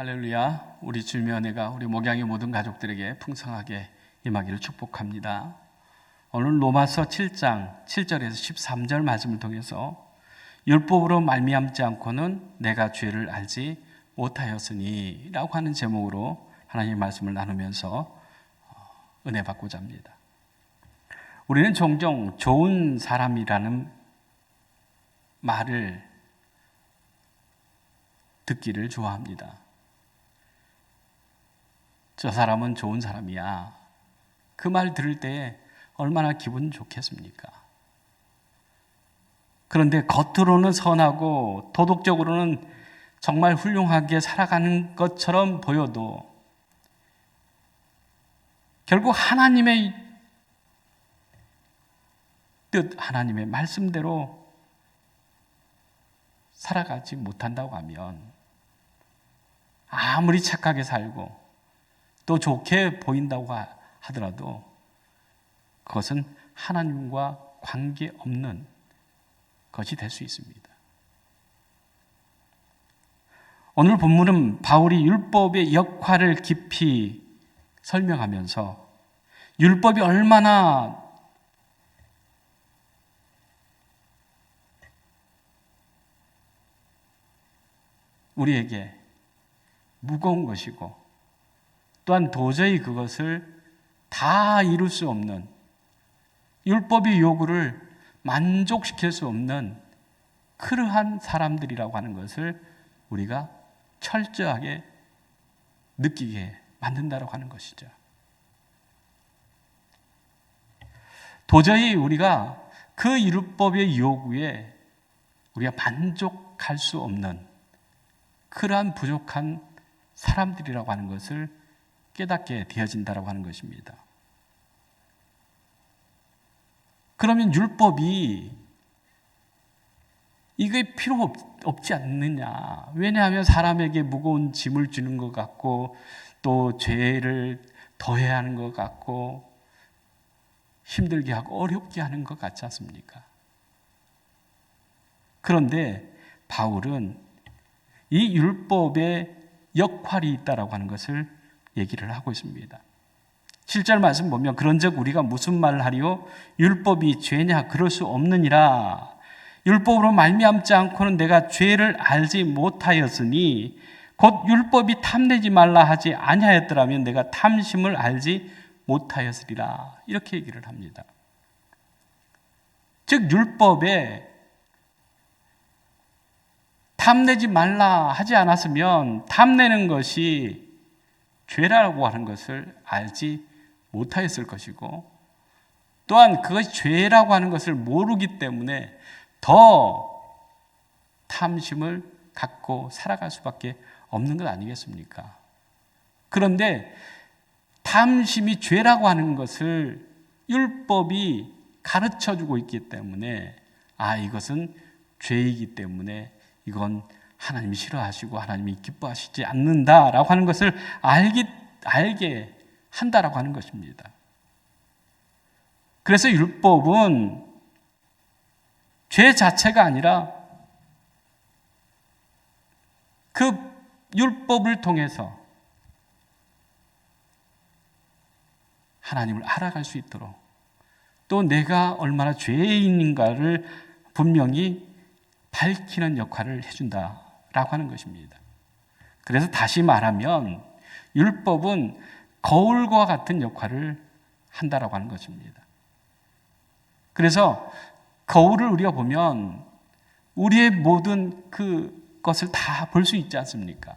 할렐루야. 우리 주님의 은혜가 우리 목양의 모든 가족들에게 풍성하게 임하기를 축복합니다. 오늘 로마서 7장 7절에서 13절 말씀을 통해서 율법으로 말미암지 않고는 내가 죄를 알지 못하였으니 라고 하는 제목으로 하나님의 말씀을 나누면서 은혜 받고자 합니다. 우리는 종종 좋은 사람이라는 말을 듣기를 좋아합니다. 저 사람은 좋은 사람이야. 그 말 들을 때 얼마나 기분 좋겠습니까? 그런데 겉으로는 선하고 도덕적으로는 정말 훌륭하게 살아가는 것처럼 보여도 결국 하나님의 뜻, 하나님의 말씀대로 살아가지 못한다고 하면 아무리 착하게 살고 또 좋게 보인다고 하더라도 그것은 하나님과 관계없는 것이 될 수 있습니다. 오늘 본문은 바울이 율법의 역할을 깊이 설명하면서 율법이 얼마나 우리에게 무거운 것이고 또한 도저히 그것을 다 이룰 수 없는, 율법의 요구를 만족시킬 수 없는 그러한 사람들이라고 하는 것을 우리가 철저하게 느끼게 만든다고 하는 것이죠. 도저히 우리가 그 율법의 요구에 우리가 만족할 수 없는 그러한 부족한 사람들이라고 하는 것을 깨닫게 되어진다고 하는 것입니다. 그러면 율법이 이게 필요 없지 않느냐? 왜냐하면 사람에게 무거운 짐을 주는 것 같고 또 죄를 더해야 하는 것 같고 힘들게 하고 어렵게 하는 것 같지 않습니까? 그런데 바울은 이 율법의 역할이 있다라고 하는 것을 얘기를 하고 있습니다. 7절 말씀 보면 그런즉 우리가 무슨 말을 하리요? 율법이 죄냐? 그럴 수 없느니라. 율법으로 말미암지 않고는 내가 죄를 알지 못하였으니 곧 율법이 탐내지 말라 하지 아니하였더라면 내가 탐심을 알지 못하였으리라. 이렇게 얘기를 합니다. 즉 율법에 탐내지 말라 하지 않았으면 탐내는 것이 죄라고 하는 것을 알지 못하였을 것이고 또한 그것이 죄라고 하는 것을 모르기 때문에 더 탐심을 갖고 살아갈 수밖에 없는 것 아니겠습니까? 그런데 탐심이 죄라고 하는 것을 율법이 가르쳐주고 있기 때문에 이것은 죄이기 때문에 이건 하나님이 싫어하시고 하나님이 기뻐하시지 않는다라고 하는 것을 알게 한다라고 하는 것입니다. 그래서 율법은 죄 자체가 아니라 그 율법을 통해서 하나님을 알아갈 수 있도록 또 내가 얼마나 죄인인가를 분명히 밝히는 역할을 해준다라고 하는 것입니다. 그래서 다시 말하면 율법은 거울과 같은 역할을 한다라고 하는 것입니다. 그래서 거울을 우리가 보면 우리의 모든 그것을 다 볼 수 있지 않습니까?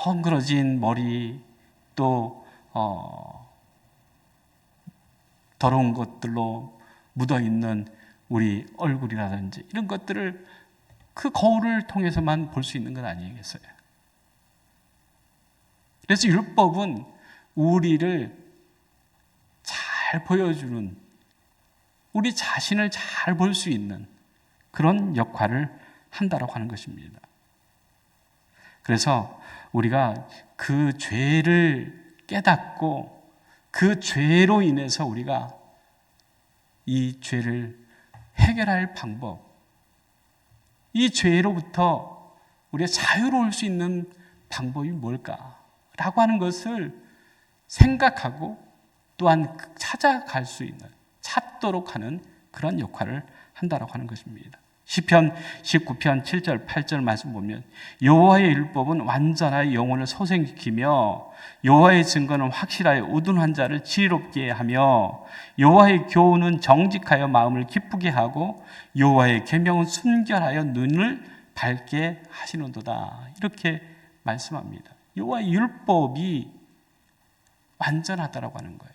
헝그러진 머리, 또 더러운 것들로 묻어있는 우리 얼굴이라든지 이런 것들을 그 거울을 통해서만 볼 수 있는 건 아니겠어요? 그래서 율법은 우리를 잘 보여주는, 우리 자신을 잘 볼 수 있는 그런 역할을 한다라고 하는 것입니다. 그래서 우리가 그 죄를 깨닫고 그 죄로 인해서 우리가 이 죄를 해결할 방법, 이 죄로부터 우리가 자유로울 수 있는 방법이 뭘까라고 하는 것을 생각하고 또한 찾아갈 수 있는, 찾도록 하는 그런 역할을 한다라고 하는 것입니다. 시편 19편 7절 8절 말씀 보면 여호와의 율법은 완전하여 영혼을 소생시키며 여호와의 증거는 확실하여 우둔한 자를 지혜롭게 하며 여호와의 교훈은 정직하여 마음을 기쁘게 하고 여호와의 계명은 순결하여 눈을 밝게 하시는도다. 이렇게 말씀합니다. 여호와의 율법이 완전하다라고 하는 거예요.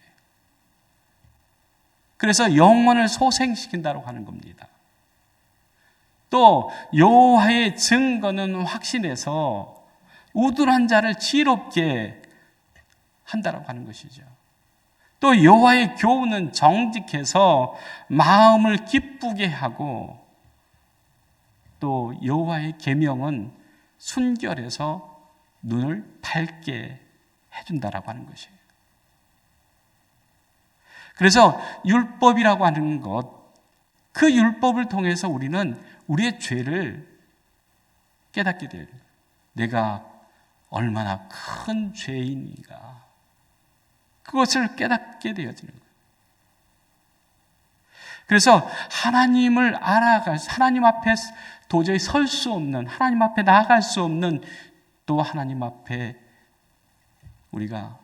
그래서 영혼을 소생시킨다고 하는 겁니다. 또 여호와의 증거는 확신해서 우둔한 자를 지혜롭게 한다라고 하는 것이죠. 또 여호와의 교훈은 정직해서 마음을 기쁘게 하고 또 여호와의 계명은 순결해서 눈을 밝게 해준다라고 하는 것이에요. 그래서 율법이라고 하는 것, 그 율법을 통해서 우리는 우리의 죄를 깨닫게 돼요. 내가 얼마나 큰 죄인인가. 그것을 깨닫게 되어지는 거예요. 그래서 하나님을 알아갈, 하나님 앞에 도저히 설 수 없는, 하나님 앞에 나아갈 수 없는, 또 하나님 앞에 우리가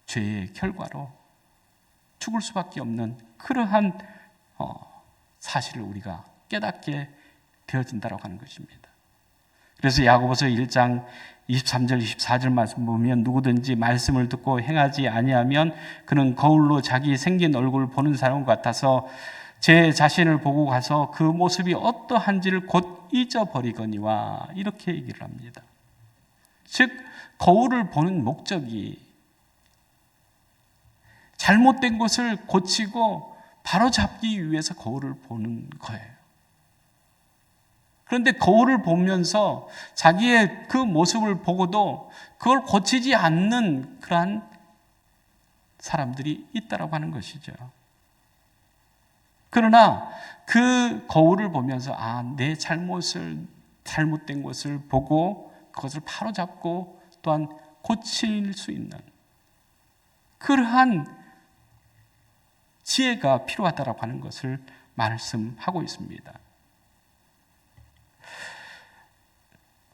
죄의 결과로 죽을 수밖에 없는 그러한 사실을 우리가 깨닫게 되어진다고 하는 것입니다. 그래서 야고보서 1장 23절 24절 말씀 보면 누구든지 말씀을 듣고 행하지 아니하면 그는 거울로 자기 생긴 얼굴을 보는 사람 같아서 제 자신을 보고 가서 그 모습이 어떠한지를 곧 잊어버리거니와 이렇게 얘기를 합니다. 즉 거울을 보는 목적이 잘못된 것을 고치고 바로잡기 위해서 거울을 보는 거예요. 그런데 거울을 보면서 자기의 그 모습을 보고도 그걸 고치지 않는 그러한 사람들이 있다라고 하는 것이죠. 그러나 그 거울을 보면서 내 잘못된 것을 보고 그것을 바로잡고 또한 고칠 수 있는 그러한 지혜가 필요하다라고 하는 것을 말씀하고 있습니다.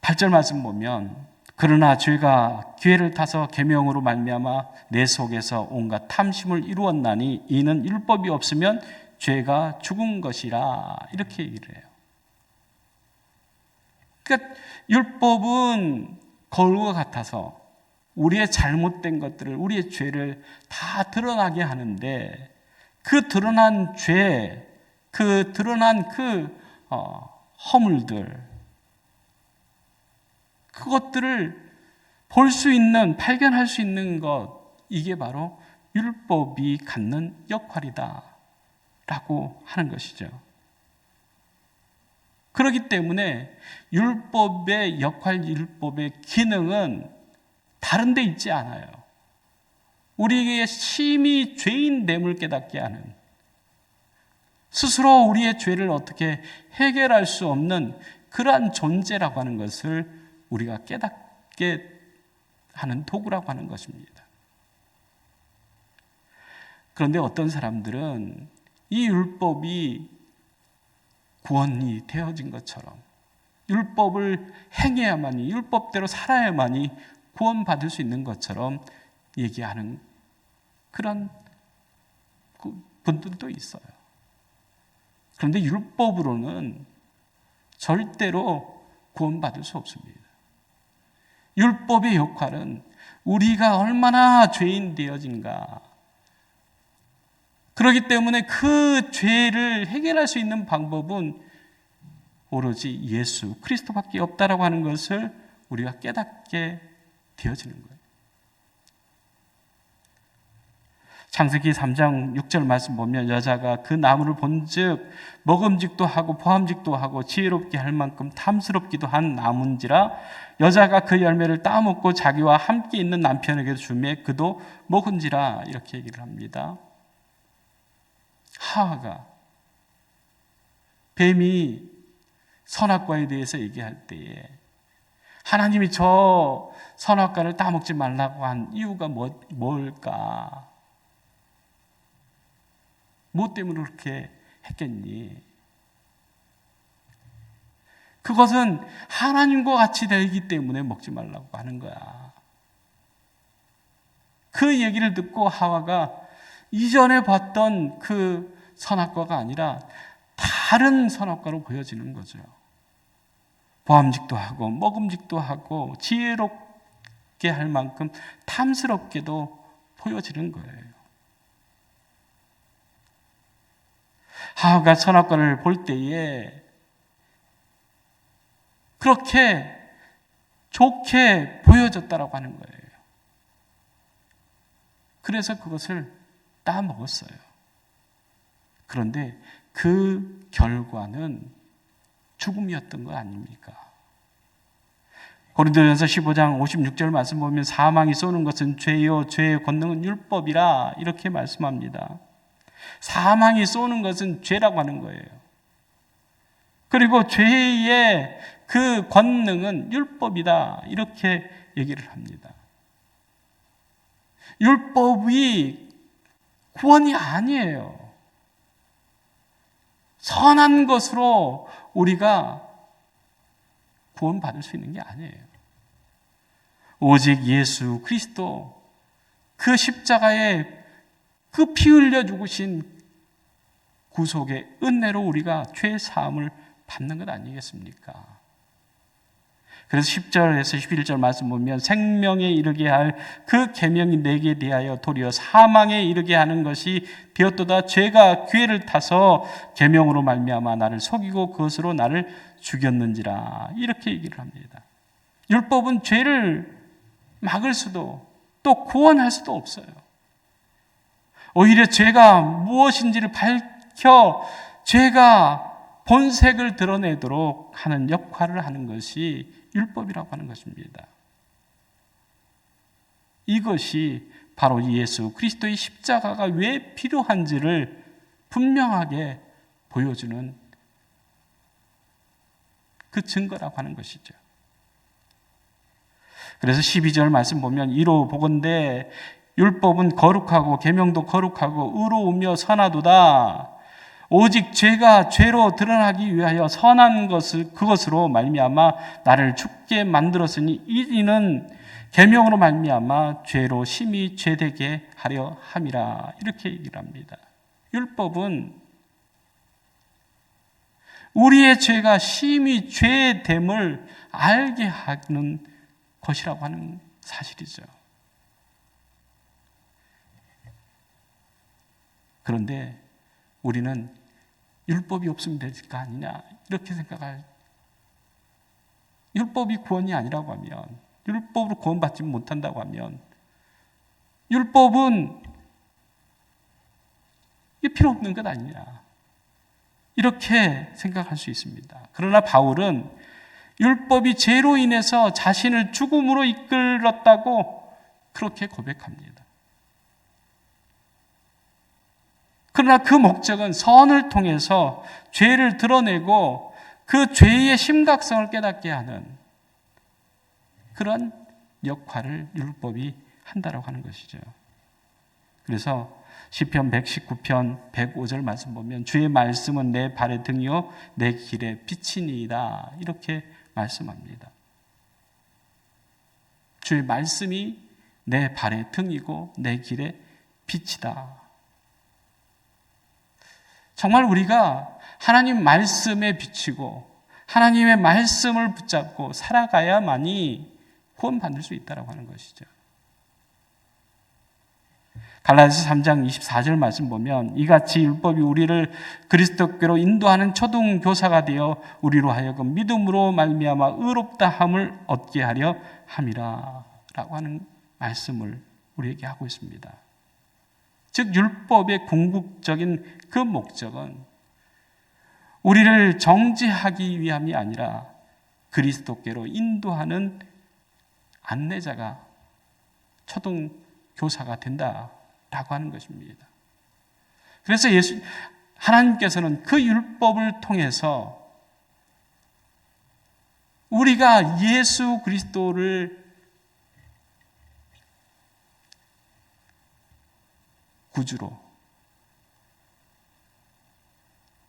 8절 말씀 보면 그러나 죄가 기회를 타서 계명으로 말미암아 내 속에서 온갖 탐심을 이루었나니 이는 율법이 없으면 죄가 죽은 것이라 이렇게 얘기를 해요. 그러니까 율법은 거울과 같아서 우리의 잘못된 것들을, 우리의 죄를 다 드러나게 하는데 그 드러난 죄, 그 드러난 허물들, 그것들을 볼 수 있는, 발견할 수 있는 것, 이게 바로 율법이 갖는 역할이다 라고 하는 것이죠. 그렇기 때문에 율법의 역할, 율법의 기능은 다른 데 있지 않아요. 우리에게 심히 죄인됨을 깨닫게 하는, 스스로 우리의 죄를 어떻게 해결할 수 없는 그러한 존재라고 하는 것을 우리가 깨닫게 하는 도구라고 하는 것입니다. 그런데 어떤 사람들은 이 율법이 구원이 되어진 것처럼 율법을 행해야만이, 율법대로 살아야만이 구원받을 수 있는 것처럼 얘기하는 그런 분들도 있어요. 그런데 율법으로는 절대로 구원받을 수 없습니다. 율법의 역할은 우리가 얼마나 죄인 되어진가, 그렇기 때문에 그 죄를 해결할 수 있는 방법은 오로지 예수 그리스도밖에 없다라고 하는 것을 우리가 깨닫게 되어지는 거예요. 창세기 3장 6절 말씀 보면 여자가 그 나무를 본즉 먹음직도 하고 보암직도 하고 지혜롭게 할 만큼 탐스럽기도 한 나무인지라 여자가 그 열매를 따먹고 자기와 함께 있는 남편에게 주매 그도 먹은지라 이렇게 얘기를 합니다. 하와가, 뱀이 선악과에 대해서 얘기할 때에 하나님이 저 선악과를 따먹지 말라고 한 이유가 뭘까? 뭐 때문에 그렇게 했겠니? 그것은 하나님과 같이 되기 때문에 먹지 말라고 하는 거야. 그 얘기를 듣고 하와가 이전에 봤던 그 선악과가 아니라 다른 선악과로 보여지는 거죠. 보암직도 하고 먹음직도 하고 지혜롭게 할 만큼 탐스럽게도 보여지는 거예요. 하와가 선악과를 볼 때에 그렇게 좋게 보여졌다라고 하는 거예요. 그래서 그것을 따먹었어요. 그런데 그 결과는 죽음이었던 거 아닙니까? 고린도전서 15장 56절 말씀 보면 사망이 쏘는 것은 죄요 죄의 권능은 율법이라 이렇게 말씀합니다. 사망이 쏘는 것은 죄라고 하는 거예요. 그리고 죄의 그 권능은 율법이다 이렇게 얘기를 합니다. 율법이 구원이 아니에요. 선한 것으로 우리가 구원받을 수 있는 게 아니에요. 오직 예수 그리스도 그 십자가에 그 피 흘려 죽으신 구속의 은혜로 우리가 죄 사함을 받는 것 아니겠습니까? 그래서 10절에서 11절 말씀 보면 생명에 이르게 할 그 계명이 내게 대하여 도리어 사망에 이르게 하는 것이 되었도다. 죄가 기회를 타서 계명으로 말미암아 나를 속이고 그것으로 나를 죽였는지라 이렇게 얘기를 합니다. 율법은 죄를 막을 수도 또 구원할 수도 없어요. 오히려 죄가 무엇인지를 밝혀 죄가 본색을 드러내도록 하는 역할을 하는 것이 율법이라고 하는 것입니다. 이것이 바로 예수 그리스도의 십자가가 왜 필요한지를 분명하게 보여주는 그 증거라고 하는 것이죠. 그래서 12절 말씀 보면 이로 보건대 율법은 거룩하고 계명도 거룩하고 의로우며 선하도다. 오직 죄가 죄로 드러나기 위하여 선한 그것으로 말미암아 나를 죽게 만들었으니 이는 계명으로 말미암아 죄로 심히 죄되게 하려 함이라 이렇게 얘기를 합니다. 율법은 우리의 죄가 심히 죄됨을 알게 하는 것이라고 하는 사실이죠. 그런데 우리는 율법이 없으면 될 거 아니냐 이렇게 생각할, 율법이 구원이 아니라고 하면, 율법으로 구원받지 못한다고 하면 율법은 필요 없는 것 아니냐 이렇게 생각할 수 있습니다. 그러나 바울은 율법이 죄로 인해서 자신을 죽음으로 이끌었다고 그렇게 고백합니다. 그러나 그 목적은 선을 통해서 죄를 드러내고 그 죄의 심각성을 깨닫게 하는 그런 역할을 율법이 한다라고 하는 것이죠. 그래서 시편 119편 105절 말씀 보면 주의 말씀은 내 발의 등이요 내 길의 빛이니이다 이렇게 말씀합니다. 주의 말씀이 내 발의 등이고 내 길의 빛이다. 정말 우리가 하나님 말씀에 비치고 하나님의 말씀을 붙잡고 살아가야만이 구원받을 수 있다고 하는 것이죠. 갈라디아서 3장 24절 말씀 보면 이같이 율법이 우리를 그리스도께로 인도하는 초등교사가 되어 우리로 하여금 믿음으로 말미암아 의롭다함을 얻게 하려 함이라 라고 하는 말씀을 우리에게 하고 있습니다. 즉 율법의 궁극적인 그 목적은 우리를 정죄하기 위함이 아니라 그리스도께로 인도하는 안내자가 초등교사가 된다라고 하는 것입니다. 그래서 하나님께서는 그 율법을 통해서 우리가 예수 그리스도를 구주로,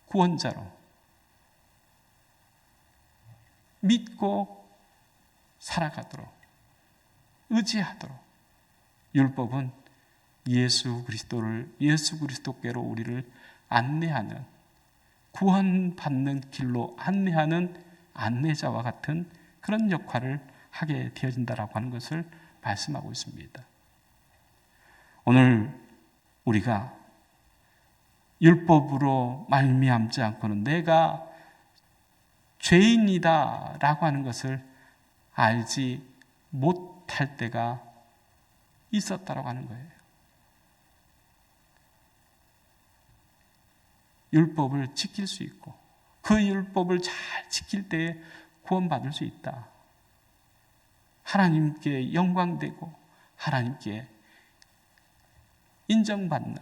구원자로 믿고 살아가도록, 의지하도록 율법은 예수 그리스도께로 우리를 안내하는, 구원받는 길로 안내하는 안내자와 같은 그런 역할을 하게 되어진다라고 하는 것을 말씀하고 있습니다. 오늘 우리가 율법으로 말미암지 않고는 내가 죄인이다라고 하는 것을 알지 못할 때가 있었다라고 하는 거예요. 율법을 지킬 수 있고 그 율법을 잘 지킬 때에 구원받을 수 있다. 하나님께 영광되고 하나님께 인정받는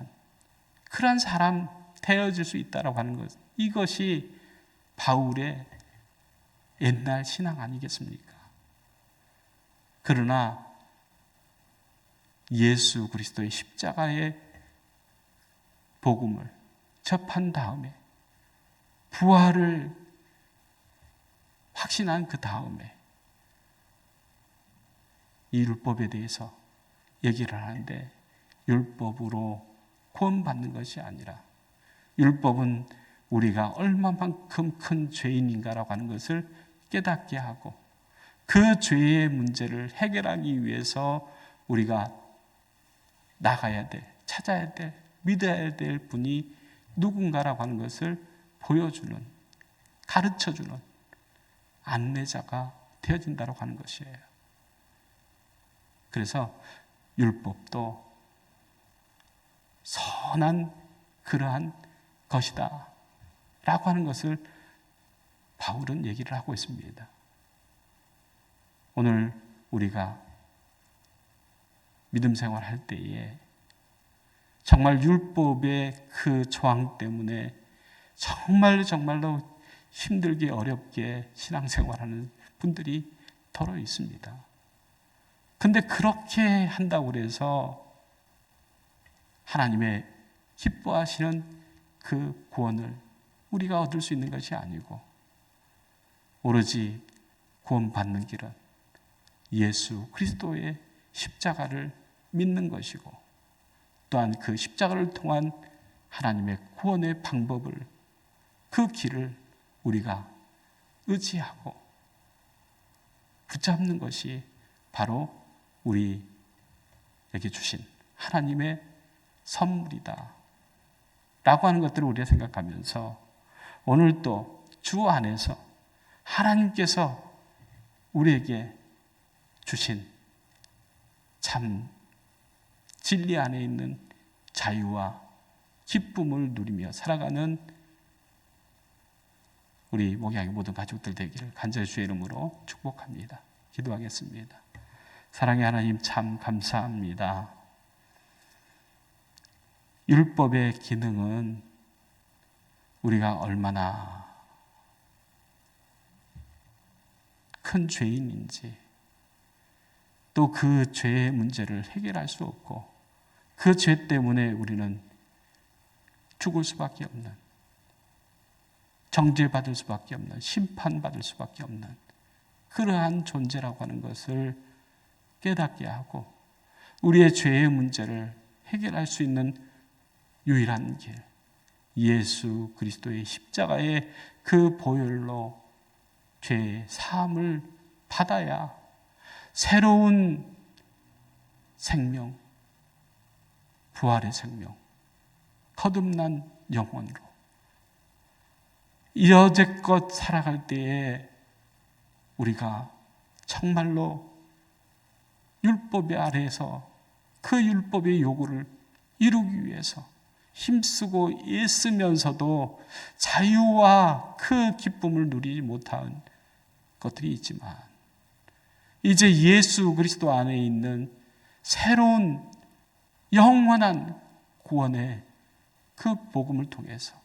그런 사람 되어질 수 있다라고 하는 것, 이것이 바울의 옛날 신앙 아니겠습니까? 그러나 예수 그리스도의 십자가의 복음을 접한 다음에, 부활을 확신한 그 다음에 이 율법에 대해서 얘기를 하는데, 율법으로 구원받는 것이 아니라 율법은 우리가 얼마만큼 큰 죄인인가라고 하는 것을 깨닫게 하고 그 죄의 문제를 해결하기 위해서 우리가 나가야 될, 찾아야 될, 믿어야 될 분이 누군가라고 하는 것을 보여주는, 가르쳐주는 안내자가 되어진다고 하는 것이에요. 그래서 율법도 선한 그러한 것이다 라고 하는 것을 바울은 얘기를 하고 있습니다. 오늘 우리가 믿음 생활할 때에 정말 율법의 그 조항 때문에 정말로 힘들게 어렵게 신앙생활하는 분들이 더러 있습니다. 근데 그렇게 한다고 해서 하나님의 기뻐하시는 그 구원을 우리가 얻을 수 있는 것이 아니고, 오로지 구원받는 길은 예수 그리스도의 십자가를 믿는 것이고, 또한 그 십자가를 통한 하나님의 구원의 방법을, 그 길을 우리가 의지하고 붙잡는 것이 바로 우리에게 주신 하나님의 선물이다 라고 하는 것들을 우리가 생각하면서, 오늘 또 주 안에서 하나님께서 우리에게 주신 참 진리 안에 있는 자유와 기쁨을 누리며 살아가는 우리 목양의 모든 가족들 되기를 간절히 주의 이름으로 축복합니다. 기도하겠습니다. 사랑의 하나님, 참 감사합니다. 율법의 기능은 우리가 얼마나 큰 죄인인지, 또 그 죄의 문제를 해결할 수 없고 그 죄 때문에 우리는 죽을 수밖에 없는, 정죄받을 수밖에 없는, 심판받을 수밖에 없는 그러한 존재라고 하는 것을 깨닫게 하고, 우리의 죄의 문제를 해결할 수 있는 유일한 길, 예수 그리스도의 십자가의 그 보혈로 죄의 사함을 받아야 새로운 생명, 부활의 생명, 거듭난 영혼으로 여태껏 살아갈 때에 우리가 정말로 율법 아래에서 그 율법의 요구를 이루기 위해서 힘쓰고 애쓰면서도 자유와 그 기쁨을 누리지 못한 것들이 있지만, 이제 예수 그리스도 안에 있는 새로운 영원한 구원의 그 복음을 통해서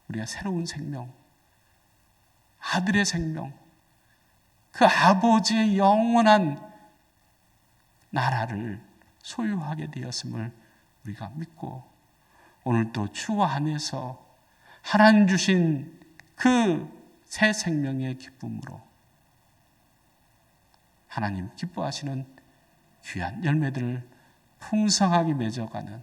우리가 새로운 생명, 아들의 생명, 그 아버지의 영원한 나라를 소유하게 되었음을 우리가 믿고 오늘도 주 안에서 하나님 주신 그 새 생명의 기쁨으로 하나님 기뻐하시는 귀한 열매들을 풍성하게 맺어가는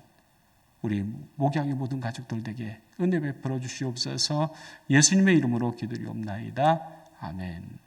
우리 목양의 모든 가족들에게 은혜 베풀어 주시옵소서. 예수님의 이름으로 기도리옵나이다. 아멘.